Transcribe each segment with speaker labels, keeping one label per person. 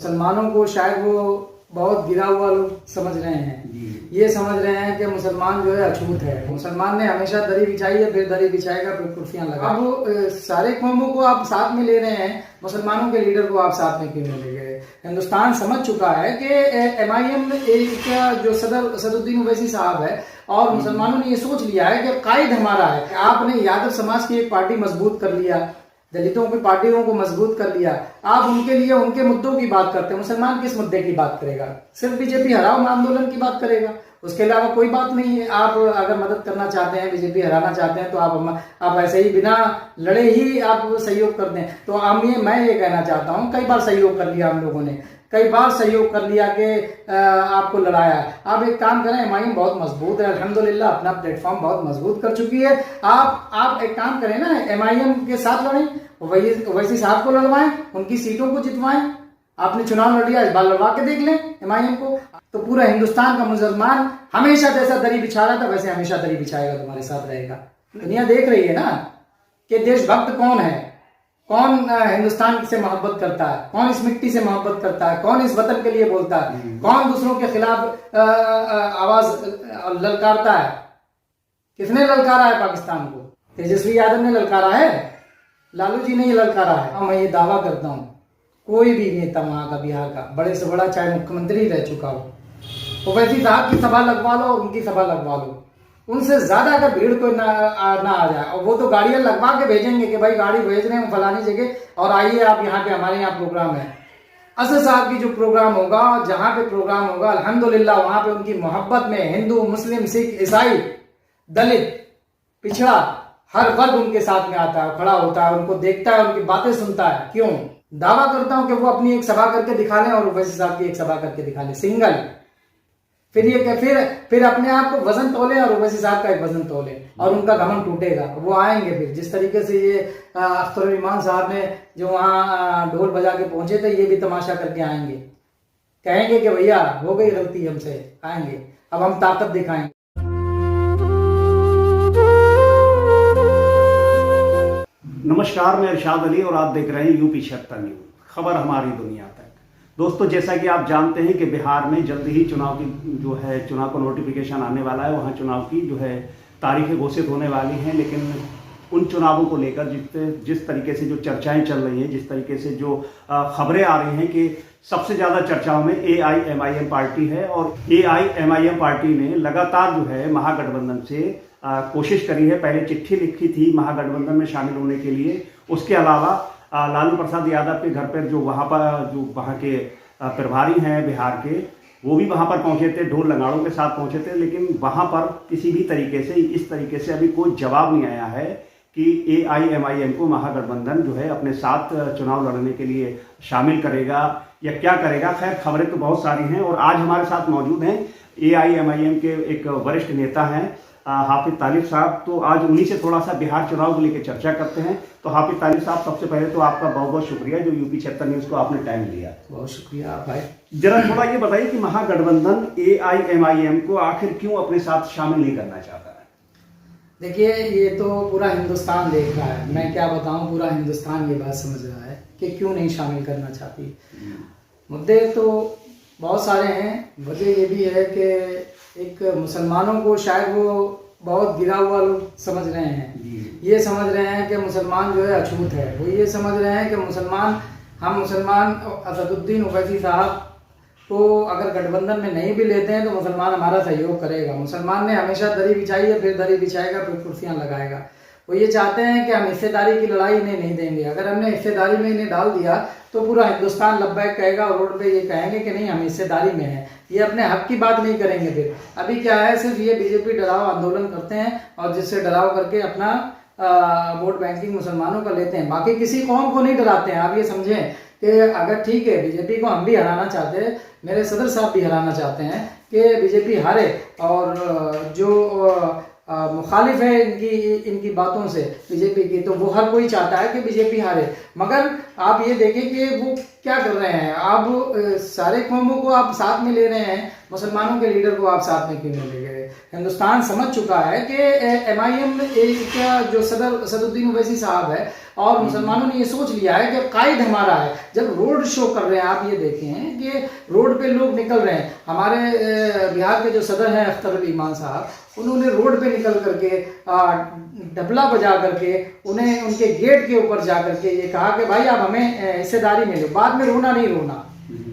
Speaker 1: मुसलमानों को शायद वो बहुत गिरा हुआ लोग समझ रहे हैं। ये समझ रहे हैं कि मुसलमान जो है अछूत है। मुसलमान ने हमेशा दरी बिछाई है, फिर दरी बिछाएगा, फिर कुर्सियां लगा। अब सारे कौमों को आप साथ में ले रहे हैं, मुसलमानों के लीडर को आप साथ में क्यों नहीं ले गए? हिंदुस्तान समझ चुका है कि MIM का जो सदरुद्दीन ओवैसी साहब है और मुसलमानों ने ये सोच लिया है कि कायद हमारा है। आपने यादव समाज की एक पार्टी मजबूत कर लिया, दलितों की पार्टियों को मजबूत कर लिया, आप उनके लिए उनके मुद्दों की बात करते हैं। मुसलमान किस मुद्दे की बात करेगा? सिर्फ बीजेपी हराओ आंदोलन की बात करेगा, उसके अलावा कोई बात नहीं है। आप अगर मदद करना चाहते हैं, बीजेपी हराना चाहते हैं, तो आप ऐसे ही बिना लड़े ही आप सहयोग कर दें। तो मैं ये कहना चाहता हूँ, कई बार सहयोग कर लिया हम लोगों ने, कई बार सहयोग कर लिया कि आपको लड़ाया। आप एक काम करें, MIM बहुत मजबूत है अल्हम्दुलिल्लाह, अपना प्लेटफॉर्म बहुत मजबूत कर चुकी है। आप एक काम करें ना, MIM के साथ लड़ें, ओवैसी साहब को लड़वाएं, उनकी सीटों को जितवाएं। आपने चुनाव लड़ लिया, इस बार लड़वा के देख लें MIM को, तो पूरा हिंदुस्तान का मुसलमान हमेशा जैसा दरी बिछा रहा था वैसे हमेशा दरी बिछाएगा, तुम्हारे साथ रहेगा। दुनिया देख रही है ना कि देशभक्त कौन है, कौन हिंदुस्तान से मोहब्बत करता है, कौन इस मिट्टी से मोहब्बत करता है, कौन इस वतन के लिए बोलता है, कौन दूसरों के खिलाफ आवाज ललकारता है। किसने ललकारा है पाकिस्तान को? तेजस्वी यादव ने ललकारा है, लालू जी ने ये ललकारा है। मैं ये दावा करता हूँ, कोई भी नेता वहां का, बिहार का, बड़े से बड़ा, चाहे मुख्यमंत्री रह चुका हो, ओवैसी साहब की सभा लगवा लो, उनकी सभा लगवा लो, उनसे ज्यादा अगर भीड़ कोई ना आ जाए, और वो तो गाड़ियां लगवा के भेजेंगे कि भाई गाड़ी भेज रहे हैं फलानी जगह और आइए आप यहाँ पे, हमारे यहाँ प्रोग्राम है। असद साहब की जो प्रोग्राम होगा, जहां पे प्रोग्राम होगा, अल्हम्दुलिल्लाह वहां पे उनकी मोहब्बत में हिंदू, मुस्लिम, सिख, ईसाई, दलित, पिछड़ा, हर वर्ग उनके साथ में आता है, खड़ा होता है, उनको देखता है, उनकी बातें सुनता है। क्यों? दावा करता हूं कि वो अपनी एक सभा करके दिखा लें और ओवैसी साहब की एक सभा करके दिखा लें, सिंगल। फिर अपने आप को वजन तोले और ओवैसी साहब का एक वजन तोले और उनका घमंड टूटेगा। वो आएंगे फिर, जिस तरीके से ये अख्तर ईमान साहब ने जो वहां ढोल बजा के पहुंचे थे, ये भी तमाशा करके आएंगे, कहेंगे कि भैया हो गई गलती हमसे, आएंगे अब हम ताकत दिखाएंगे।
Speaker 2: नमस्कार, मैं इरशाद अली और आप देख रहे हैं UP 76 न्यूज, खबर हमारी दुनिया तक। दोस्तों, जैसा कि आप जानते हैं कि बिहार में जल्द ही चुनाव की जो है, चुनाव का नोटिफिकेशन आने वाला है, वहाँ चुनाव की जो है तारीखें घोषित होने वाली हैं। लेकिन उन चुनावों को लेकर जिस तरीके से जो चर्चाएं चल रही हैं, जिस तरीके से जो खबरें आ रही हैं कि सबसे ज़्यादा चर्चाओं में AIMIM पार्टी है, और AIMIM पार्टी ने लगातार जो है महागठबंधन से कोशिश करी है। पहले चिट्ठी लिखी थी महागठबंधन में शामिल होने के लिए। उसके अलावा लालू प्रसाद यादव के घर पर जो वहाँ के प्रभारी हैं बिहार के, वो भी वहाँ पर पहुँचे थे, ढोल नगाड़ों के साथ पहुँचे थे। लेकिन वहाँ पर किसी भी तरीके से, इस तरीके से अभी कोई जवाब नहीं आया है कि AIMIM को महागठबंधन जो है अपने साथ चुनाव लड़ने के लिए शामिल करेगा या क्या करेगा। खैर, खबरें तो बहुत सारी हैं और आज हमारे साथ मौजूद हैं AIMIM के एक वरिष्ठ नेता हैं हाफिज तालिब साहब। तो आज उन्हीं से थोड़ा सा बिहार चुनाव को लेकर चर्चा करते हैं। तो हाफिज तालिब साहब, सबसे पहले तो आपका बहुत बहुत शुक्रिया जो UP 76 न्यूज को आपने टाइम दिया।
Speaker 1: बहुत शुक्रिया भाई।
Speaker 2: जरा थोड़ा ये बताइए कि महागठबंधन AIMIM को आखिर क्यों अपने साथ शामिल नहीं करना चाहता है?
Speaker 1: देखिए, ये तो पूरा हिंदुस्तान देख रहा है, मैं क्या बताऊं, पूरा हिंदुस्तान ये बात समझ रहा है कि क्यों नहीं शामिल करना चाहती। मुद्दे तो बहुत सारे हैं। वजह ये भी है कि एक मुसलमानों को शायद वो बहुत गिरा हुआ लोग समझ रहे हैं। ये समझ रहे हैं कि मुसलमान जो है अछूत है। वो ये समझ रहे हैं कि हम मुसलमान असदुद्दीन ओवैसी साहब को अगर गठबंधन में नहीं भी लेते हैं तो मुसलमान हमारा सहयोग करेगा। मुसलमान ने हमेशा दरी बिछाई है, फिर दरी बिछाएगा, फिर कुर्सियां लगाएगा। वो ये चाहते हैं कि हम हिस्सेदारी की लड़ाई इन्हें नहीं देंगे। अगर हमने हिस्सेदारी में इन्हें डाल दिया तो पूरा हिंदुस्तान लब्बैक कहेगा और रोड पे ये कहेंगे कि नहीं, हम हिस्सेदारी में हैं। ये अपने हक की बात नहीं करेंगे। फिर अभी क्या है, सिर्फ ये बीजेपी डराव आंदोलन करते हैं और जिससे डराव करके अपना वोट बैंकिंग मुसलमानों का लेते हैं। बाकी किसी कौम को नहीं डराते हैं। आप ये समझें कि अगर ठीक है, बीजेपी को हम भी हराना चाहते हैं, मेरे सदर साहब भी हराना चाहते हैं कि बीजेपी हारे, और जो मुखालिफ है इनकी बातों से बीजेपी की, तो वो हर कोई चाहता है कि बीजेपी हारे। मगर आप ये देखें कि वो क्या कर रहे हैं। आप सारे कौमों को आप साथ में ले रहे हैं, मुसलमानों के लीडर को आप साथ में क्यों नहीं ले गए? हिंदुस्तान समझ चुका है कि MIM का जो सदरुद्दीन ओवैसी साहब है और मुसलमानों ने ये सोच लिया है कि कायद हमारा है। जब रोड शो कर रहे हैं, आप ये देखें कि रोड पे लोग निकल रहे हैं, हमारे बिहार के जो सदर हैं अख्तर अली ईमान साहब, उन्होंने रोड पे निकल करके डबला बजा करके उन्हें उनके गेट के ऊपर जा करके ये कहा कि भाई आप हमें हिस्सेदारी में लो। बाद में रोना नहीं रोना,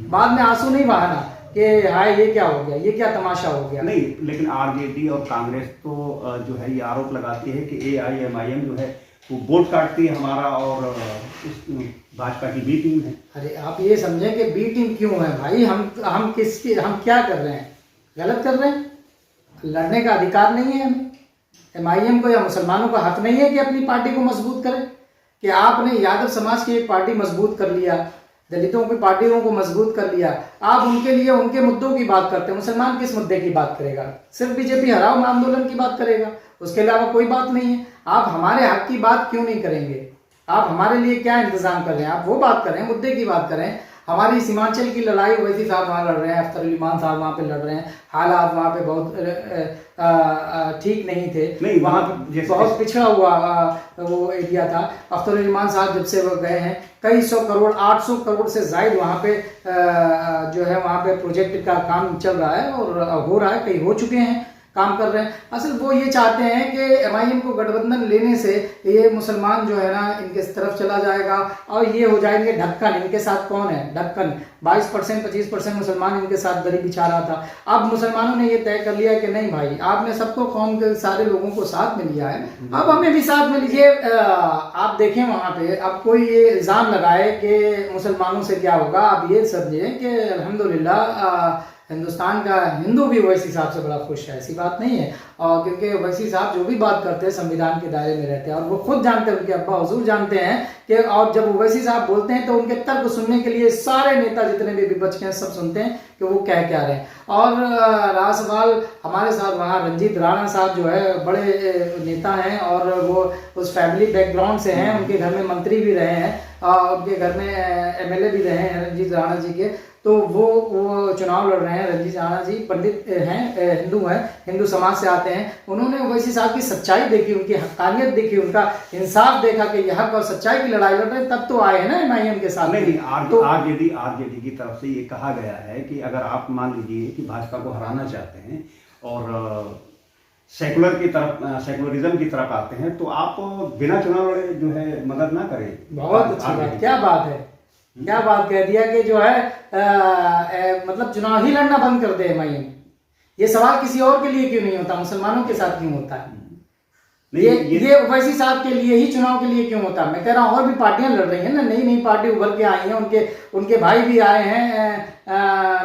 Speaker 1: बाद में आंसू नहीं बहाना कि हाय ये क्या हो गया, ये क्या तमाशा हो गया।
Speaker 2: नहीं, लेकिन आरजेडी और कांग्रेस तो जो है ये आरोप लगाती है कि AIMIM जो है वो वोट काटती है हमारा और भाजपा की बी टीम है।
Speaker 1: अरे आप ये समझें कि बी टीम क्यों है भाई? हम क्या कर रहे हैं? गलत कर रहे हैं। लड़ने का अधिकार नहीं है हमें। MIM को या मुसलमानों का हक नहीं है कि अपनी पार्टी को मजबूत करे? कि आपने यादव समाज की एक पार्टी मजबूत कर लिया, दलितों की पार्टियों को मजबूत कर लिया, आप उनके लिए उनके मुद्दों की बात करते हैं। मुसलमान किस मुद्दे की बात करेगा? सिर्फ बीजेपी हराओ आंदोलन की बात करेगा, उसके अलावा कोई बात नहीं है। आप हमारे हक की बात क्यों नहीं करेंगे? आप हमारे लिए क्या इंतजाम कर रहे हैं? आप वो बात करें, मुद्दे की बात करें। हमारी सीमांचल की लड़ाई ओवैसी साहब वहाँ लड़ रहे हैं, अख्तर अली ईमान साहब वहाँ पे लड़ रहे हैं। हालात वहाँ पे बहुत ठीक नहीं थे,
Speaker 2: नहीं
Speaker 1: वहाँ पे बहुत पिछड़ा हुआ वो एरिया था। अख्तर अली ईमान साहब जब से वो गए हैं, कई 100 करोड़ 800 करोड़ से जायद वहाँ पे जो है वहाँ पे प्रोजेक्ट का काम चल रहा है और हो रहा है, कई हो चुके हैं, काम कर रहे हैं। असल वो ये चाहते हैं कि MIM को गठबंधन लेने से ये मुसलमान जो है ना इनके तरफ चला जाएगा और ये हो जाएंगे ढक्कन। इनके साथ कौन है? ढक्कन। 22% 25% मुसलमान इनके साथ दरी बिछा रहा था। अब मुसलमानों ने ये तय कर लिया कि नहीं भाई, आपने सबको कौम के सारे लोगों को साथ में लिया है, अब हमें भी साथ में लीजिए। आप देखें वहाँ पे अब कोई ये इल्ज़ाम लगाए कि मुसलमानों से क्या होगा, आप ये समझें कि अल्हम्दुलिल्लाह हिंदुस्तान का हिंदू भी ओवैसी साहब से बड़ा खुश है। ऐसी बात नहीं है, और क्योंकि ओवैसी साहब जो भी बात करते हैं संविधान के दायरे में रहते हैं और वो खुद जानते हैं, उनके अब्बा हुजूर जानते हैं कि, और जब ओवैसी साहब बोलते हैं तो उनके तर्क सुनने के लिए सारे नेता जितने भी विपक्ष के हैं सब सुनते हैं कि वो क्या रहे हैं। और रहा सवाल हमारे साथ वहाँ रंजीत राणा साहब जो है बड़े नेता हैं और वो उस फैमिली बैकग्राउंड से हैं, उनके घर में मंत्री भी रहे हैं, उनके घर में MLA भी रहे हैं रंजीत राणा जी के। तो वो चुनाव लड़ रहे हैं। रंजीत राणा जी पंडित हैं, हिंदू हैं, हिंदू समाज से आते हैं। उन्होंने ओवैसी साहब की सच्चाई देखी, उनकी हक्कानियत देखी, उनका इंसाफ देखा कि ये हक और सच्चाई की लड़ाई लड़ रहे हैं, तब तो आए हैं ना MIM के साथ।
Speaker 2: नहीं,
Speaker 1: तो
Speaker 2: आरजेडी की तरफ से ये कहा गया है कि अगर आप मान लीजिए कि भाजपा को हराना चाहते हैं और सेकुलरिज्म की तरफ आते हैं तो आप बिना चुनाव लड़े जो है मदद ना करें।
Speaker 1: बहुत अच्छी बात, क्या बात है, क्या बात कह दिया कि जो है मतलब चुनाव ही लड़ना बंद कर दे MIM। ये सवाल किसी और के लिए क्यों नहीं होता, मुसलमानों के साथ क्यों होता है? ये ओवैसी साहब के लिए ही चुनाव के लिए क्यों होता है? मैं कह रहा हूँ और भी पार्टियां लड़ रही हैं ना, नई नई पार्टी उभर के आई हैं, उनके भाई भी आए हैं,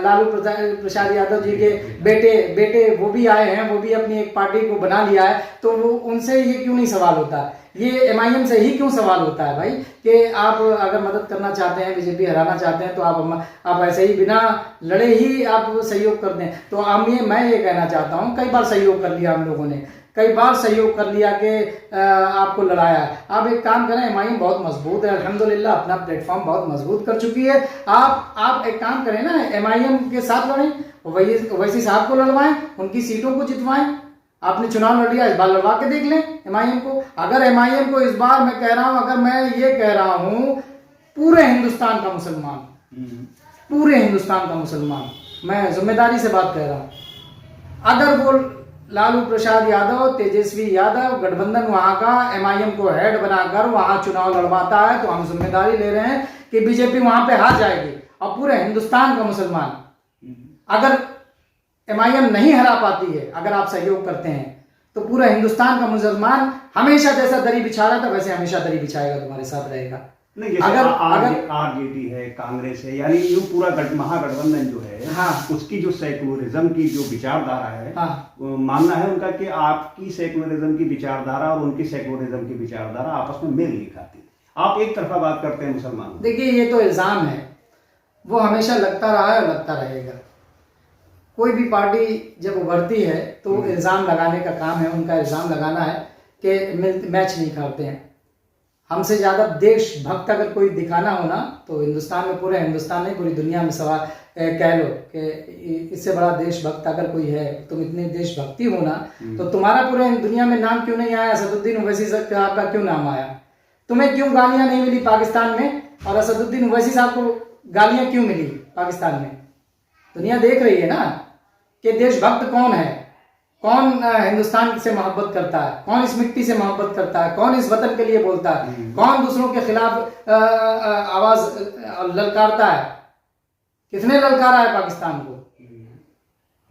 Speaker 1: लालू प्रसाद यादव जी के बेटे वो भी आए हैं, वो भी अपनी एक पार्टी को बना लिया है। तो वो उनसे ये क्यों नहीं सवाल होता? ये MIM से ही क्यों सवाल होता है भाई कि आप अगर मदद करना चाहते हैं, बीजेपी हराना चाहते हैं, तो आप ऐसे ही बिना लड़े ही आप सहयोग कर दें। तो मैं ये कहना चाहता हूँ, कई बार सहयोग कर लिया हम लोगों ने, कई बार सहयोग कर लिया कि आपको लड़ाया। आप एक काम करें, MIM बहुत मजबूत है अल्हम्दुलिल्लाह, अपना प्लेटफॉर्म बहुत मजबूत कर चुकी है। आप एक काम करें ना, MIM के साथ लड़ें, ओवैसी साहब को लड़वाएं, उनकी सीटों को जितवाएं। आपने चुनाव लड़ लिया, इस बार लड़वा के देख लें MIM को। अगर MIM को इस बार मैं कह रहा हूं, अगर मैं ये कह रहा हूं पूरे हिंदुस्तान का मुसलमान, पूरे हिंदुस्तान का मुसलमान, मैं जिम्मेदारी से बात कह रहा हूं, अगर वो लालू प्रसाद यादव, तेजस्वी यादव गठबंधन वहां का MIM को हेड बनाकर वहां चुनाव लड़वाता है, तो हम जिम्मेदारी ले रहे हैं कि बीजेपी वहां पे हार जाएगी। और पूरे हिंदुस्तान का मुसलमान, अगर MIM नहीं हरा पाती है, अगर आप सहयोग करते हैं, तो पूरा हिंदुस्तान का मुसलमान हमेशा जैसा दरी बिछा रहा था वैसे हमेशा दरी बिछाएगा, तुम्हारे साथ रहेगा।
Speaker 2: नहीं, अगर आरजेडी है, कांग्रेस है, यानी ये पूरा महागठबंधन जो है, हाँ, उसकी जो सेकुलरिज्म की जो विचारधारा है, हाँ, मानना है उनका कि आपकी सेकुलरिज्म की विचारधारा और उनकी सेकुलरिज्म की विचारधारा आपस में मेल नहीं खाती। आप एक तरफा बात करते हैं मुसलमान।
Speaker 1: देखिए, ये तो इल्जाम है, वो हमेशा लगता रहा है और लगता रहेगा। कोई भी पार्टी जब उभरती है तो इल्जाम लगाने का काम है उनका, इल्जाम लगाना है कि मैच नहीं करते हैं। हमसे ज्यादा देशभक्त अगर कोई दिखाना हो ना तो हिंदुस्तान में, पूरे हिंदुस्तान नहीं पूरी दुनिया में सवाल कह लो कि इससे बड़ा देशभक्त अगर कोई है, तुम इतने देशभक्ति हो ना, तो तुम्हारा पूरे दुनिया में नाम क्यों नहीं आया? असदुद्दीन ओवैसी साहब का क्यों नाम आया? तुम्हें क्यों गालियां नहीं मिली पाकिस्तान में, और असदुद्दीन ओवैसी साहब को गालियां क्यों मिली पाकिस्तान में? दुनिया देख रही है ना कि देशभक्त कौन है, कौन हिंदुस्तान से मोहब्बत करता है, कौन इस मिट्टी से मोहब्बत करता है, कौन इस वतन के लिए बोलता है, कौन दूसरों के खिलाफ आवाज ललकारता है। किसने ललकारा है पाकिस्तान को?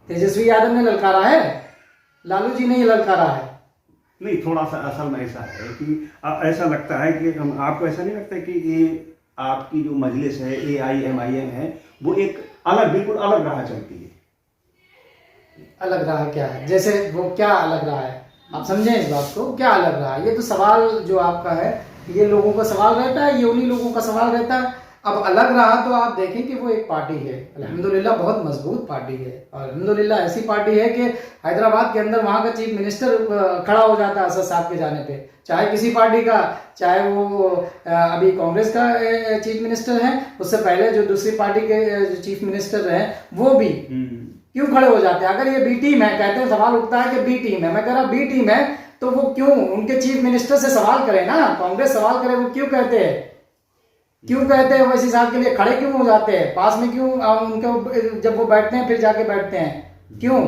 Speaker 1: तेजस्वी यादव ने ललकारा है, लालू जी ने ही ललकारा है।
Speaker 2: नहीं, थोड़ा सा असल में ऐसा है कि ऐसा लगता है कि आपको ऐसा नहीं लगता कि ये आपकी जो मजलिस है AIMIM है वो एक अलग, बिल्कुल अलग राह चलती है?
Speaker 1: अलग रहा क्या है? जैसे वो क्या अलग रहा है, आप समझें इस बात को, क्या अलग रहा है? ये तो सवाल जो आपका है, ये लोगों का सवाल रहता है, ये उन्हीं लोगों का सवाल रहता है। अब अलग रहा तो आप देखें कि वो एक पार्टी है, अल्हम्दुलिल्लाह बहुत मजबूत पार्टी है, और अल्हम्दुलिल्लाह ऐसी पार्टी है कि हैदराबाद के अंदर वहाँ का चीफ मिनिस्टर खड़ा हो जाता है असद साहब के जाने पे, चाहे किसी पार्टी का, चाहे वो अभी कांग्रेस का चीफ मिनिस्टर है, उससे पहले जो दूसरी पार्टी के चीफ मिनिस्टर हैं वो भी क्यों खड़े हो जाते हैं? अगर ये बी टीम है, कहते हैं सवाल उठता है कि बी टीम है, मैं कह रहा बी टीम है तो वो क्यों उनके चीफ मिनिस्टर से सवाल करे ना, कांग्रेस सवाल करे, वो क्यों कहते हैं, क्यों कहते हैं ओवैसी साहब के लिए खड़े क्यों हो जाते हैं, पास में क्यों उनके, जब वो बैठते हैं फिर जाके बैठते हैं, क्यों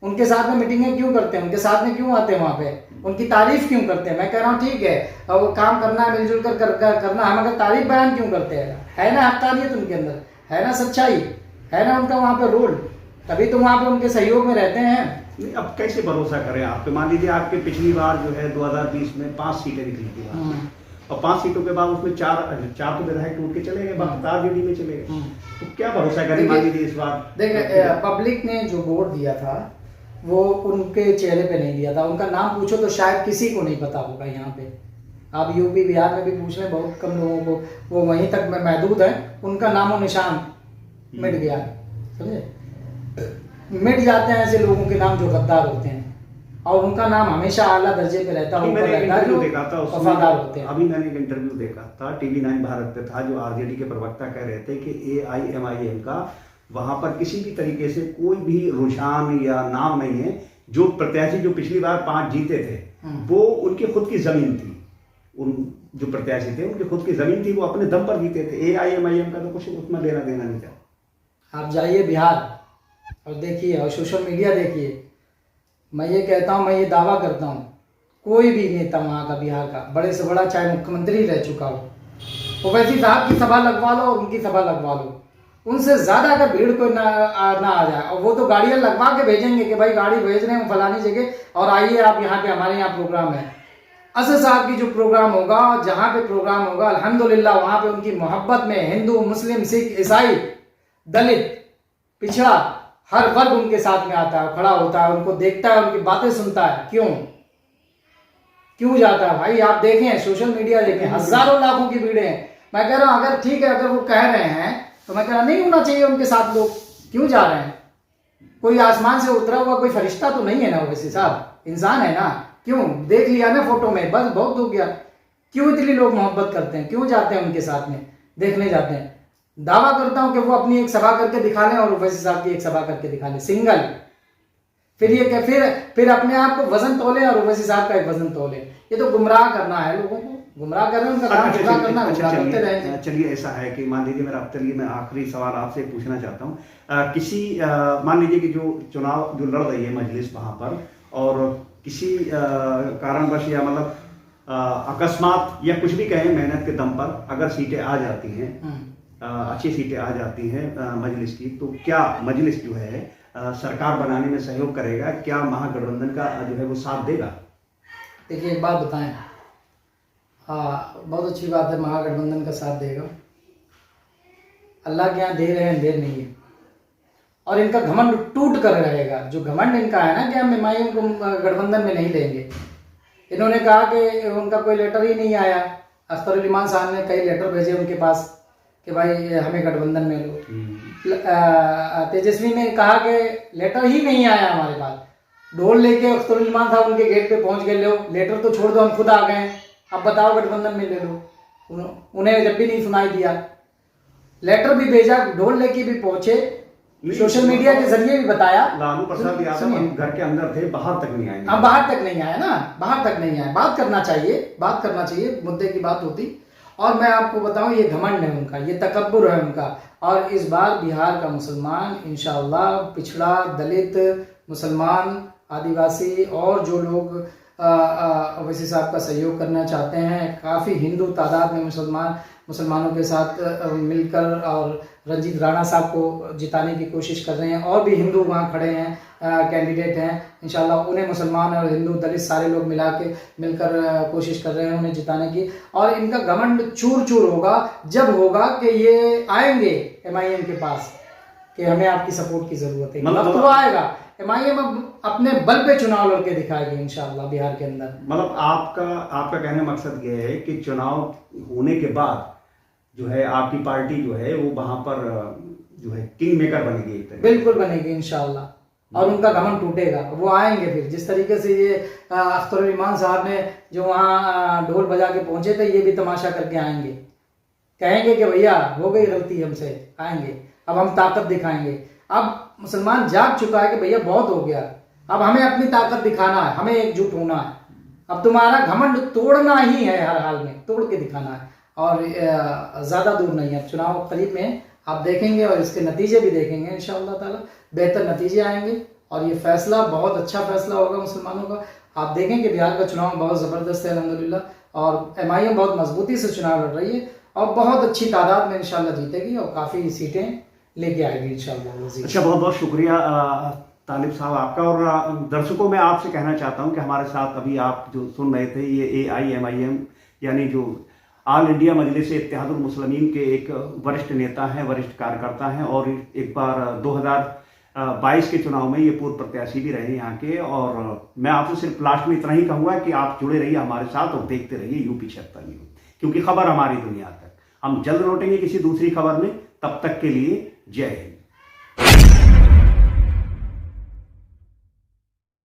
Speaker 1: उनके साथ में मीटिंगें क्यों करते हैं, उनके साथ में क्यों आते हैं, वहां पे उनकी तारीफ क्यों करते हैं? मैं कह रहा हूँ ठीक है, वो काम करना है, मिलजुल कर करना है, मगर तारीफ बयान क्यों करते हैं? है ना हक्कानियत उनके अंदर, है ना सच्चाई, है ना उनका वहां पे रोल, तभी तो वहां पे उनके सहयोग में रहते हैं।
Speaker 2: नहीं, अब कैसे भरोसा करें आप पे? मान लीजिए आपके पिछली बार जो है 2020 में 5 सीटें निकली थी और 5 सीटों के बाद उसमें चार तो विधायक टूट के चले गए, बाकी जेडी में चले गए, तो क्या भरोसा करें? मान लीजिए इस बार
Speaker 1: देखिए पब्लिक ने जो वोट दिया था वो उनके चेहरे पे नहीं दिया था, उनका नाम पूछो तो शायद किसी को नहीं पता होगा। यहाँ पे आप यूपी बिहार में भी पूछ लें, बहुत कम लोगों को, वो वहीं तक में महदूद है, उनका नामो निशान मिट गया, समझे? मिट जाते हैं ऐसे लोगों के नाम जो गद्दार होते हैं, और उनका नाम हमेशा आला दर्जे पे रहता है,
Speaker 2: मैंने एक इंटरव्यू देखा था,
Speaker 1: वफादार होते हैं।
Speaker 2: अभी मैंने एक इंटरव्यू देखा था TV9 भारत पे था, जो आरजेडी के प्रवक्ता कह रहे थे कि AIMIM का वहां पर किसी भी तरीके से कोई भी रुझान या नाम नहीं है। जो प्रत्याशी जो पिछली बार 5 जीते थे वो उनकी खुद की जमीन थी, उन जो प्रत्याशी थे उनकी खुद की जमीन थी, वो अपने दम पर जीते थे। AIMIM का तो कुछ उसमें लेना देना नहीं था।
Speaker 1: आप जाइए बिहार और देखिए, और सोशल मीडिया देखिए, मैं ये कहता हूँ, मैं ये दावा करता हूँ, कोई भी नेता वहाँ का बिहार का बड़े से बड़ा, चाहे मुख्यमंत्री रह चुका हो, ओवैसी साहब की सभा लगवा लो और उनकी सभा लगवा लो, उनसे ज्यादा अगर भीड़ को ना आ जाए, और वो तो गाड़ियां लगवा के भेजेंगे कि भाई गाड़ी भेज रहे हैं फलानी जगह और आइए आप यहाँ पे, हमारे यहाँ प्रोग्राम है। असद साहब की जो प्रोग्राम होगा, जहाँ पे प्रोग्राम होगा, अल्हम्दुलिल्लाह वहां पे उनकी मोहब्बत में हिंदू, मुस्लिम, सिख, ईसाई, दलित, पिछड़ा, हर वर्ग उनके साथ में आता है, खड़ा होता है, उनको देखता है, उनकी बातें सुनता है। क्यों जाता है भाई? आप देखें, सोशल मीडिया देखें, हजारों लाखों की भीड़ है। मैं कह रहा हूं अगर ठीक है, अगर वो कह रहे हैं तो मैं कह रहा नहीं होना चाहिए उनके साथ लोग, क्यों जा रहे हैं? कोई आसमान से उतरा हुआ कोई फरिश्ता तो नहीं है ना ओवैसी साहब, इंसान है ना। क्यों देख लिया ना फोटो में, बस बहुत हो गया। क्यों इतनी लोग मोहब्बत करते हैं, क्यों जाते हैं उनके साथ में, देखने जाते हैं? दावा करता हूं कि वो अपनी एक सभा करके दिखा लें और ओवैसी साहब की एक सभा करके दिखा लें, सिंगल। फिर ये क्या, फिर अपने आप को वजन तोले और ओवैसी साहब का एक वजन तोले। ये तो गुमराह करना है, लोगों को गुमराह कर रहे हैं, उनका काम गुमराह करना, गुमराह करते रहेंगे।
Speaker 2: चलिए ऐसा है कि मान लीजिए मेरा, चलिए मैं आखिरी सवाल आपसे पूछना चाहता हूँ, मान लीजिए कि जो चुनाव जो लड़ रही है मजलिस वहां पर, और किसी कारणवश या मतलब अकस्मात या कुछ भी कहें, मेहनत के दम पर अगर सीटें आ जाती हैं, अच्छी सीटें आ जाती हैं मजलिस की, तो क्या मजलिस जो है सरकार बनाने में सहयोग करेगा? क्या महागठबंधन का जो है वो साथ देगा?
Speaker 1: देखिए एक बात बताएं, हाँ बहुत अच्छी बात है, महागठबंधन का साथ देगा। अल्लाह के यहाँ दे रहे हैं, देर नहीं है। और इनका घमंड टूट कर रहेगा, जो घमंड इनका है ना कि हम एमआईएम को गठबंधन में नहीं लेंगे। इन्होंने कहा कि उनका कोई लेटर ही नहीं आया, अख्तरुल इमान साहब ने कई लेटर भेजे उनके पास कि भाई हमें गठबंधन में लो। तेजस्वी ने कहा कि लेटर ही नहीं आया हमारे पास। ढोल लेके अख्तरुल इमान साहब उनके गेट पे पहुंच गए, लो लेटर तो छोड़ दो, हम खुद आ गए, अब बताओ गठबंधन में ले लो, उन्हें जब भी नहीं सुनाई दिया, लेटर भी भेजा, ढोल लेके भी पहुंचे, सोशल मीडिया के जरिए भी बताया।
Speaker 2: लालू प्रसाद यादव घर के अंदर थे, बाहर तक नहीं आए।
Speaker 1: अब बाहर तक नहीं आया ना, बाहर तक नहीं आया। बात करना चाहिए, मुद्दे की बात होती। और मैं आपको बताऊं, ये घमंड है उनका, ये तकब्बुर है उनका। और इस बार बिहार का मुसलमान इंशाअल्लाह, पिछड़ा, दलित, मुसलमान, आदिवासी और जो लोग ओवैसी साहब का सहयोग करना चाहते हैं, काफ़ी हिंदू तादाद में मुसलमानों के साथ मिलकर और रंजीत राणा साहब को जिताने की कोशिश कर रहे हैं। और भी हिंदू वहाँ खड़े हैं, कैंडिडेट हैं, इंशाल्लाह उन्हें मुसलमान और हिंदू दलित सारे लोग मिलकर कोशिश कर रहे हैं उन्हें जिताने की। और इनका घमंड चूर चूर होगा जब होगा कि ये आएंगे MIM के पास कि हमें आपकी सपोर्ट की जरूरत है। मतलब तो आएगा, MIM अब अपने बल पे चुनाव लड़के दिखाएगी इंशाल्लाह बिहार के अंदर।
Speaker 2: मतलब आपका कहने का मकसद ये है कि चुनाव होने के बाद जो है आपकी पार्टी जो है वो वहां पर जो है किंग मेकर बनेगी।
Speaker 1: बिल्कुल बनेगी इंशाल्लाह, और उनका घमंड टूटेगा। वो आएंगे फिर, जिस तरीके से ये अख्तरुल ईमान साहब ने जो वहाँ ढोल बजा के पहुंचे थे, ये भी तमाशा करके आएंगे, कहेंगे कि भैया हो गई गलती हमसे, आएंगे अब हम ताकत दिखाएंगे। अब मुसलमान जाग चुका है कि भैया बहुत हो गया, अब हमें अपनी ताकत दिखाना है, हमें एकजुट होना है। अब तुम्हारा घमंड तोड़ना ही है, हर हाल में तोड़ के दिखाना है। और ज़्यादा दूर नहीं है, चुनाव करीब में आप देखेंगे और इसके नतीजे भी देखेंगे इंशाअल्लाह ताला, बेहतर नतीजे आएंगे। और ये फैसला बहुत अच्छा फैसला होगा मुसलमानों का। आप देखेंगे बिहार का चुनाव बहुत ज़बरदस्त है अल्हम्दुलिल्लाह, और MIM बहुत मजबूती से चुनाव लड़ रही है और बहुत अच्छी तादाद में इंशाअल्लाह जीतेगी और काफ़ी सीटें लेके आएगी इंशाअल्लाह।
Speaker 2: अच्छा, बहुत बहुत शुक्रिया तालिब साहब आपका। और दर्शकों में आपसे कहना चाहता हूं कि हमारे साथ अभी आप जो सुन रहे थे, ये AIMIM यानी जो ऑल इंडिया मजलिस इत्तेहादुल मुस्लिमीन के एक वरिष्ठ नेता हैं, वरिष्ठ कार्यकर्ता हैं, और एक बार 2022 के चुनाव में ये पूर्व प्रत्याशी भी रहे यहाँ के। और मैं आपसे सिर्फ लास्ट में इतना ही कहूँगा कि आप जुड़े रहिए हमारे साथ और देखते रहिए UP 76 न्यूज़, क्योंकि खबर हमारी दुनिया तक। हम जल्द लौटेंगे किसी दूसरी खबर में, तब तक के लिए जय हिंद।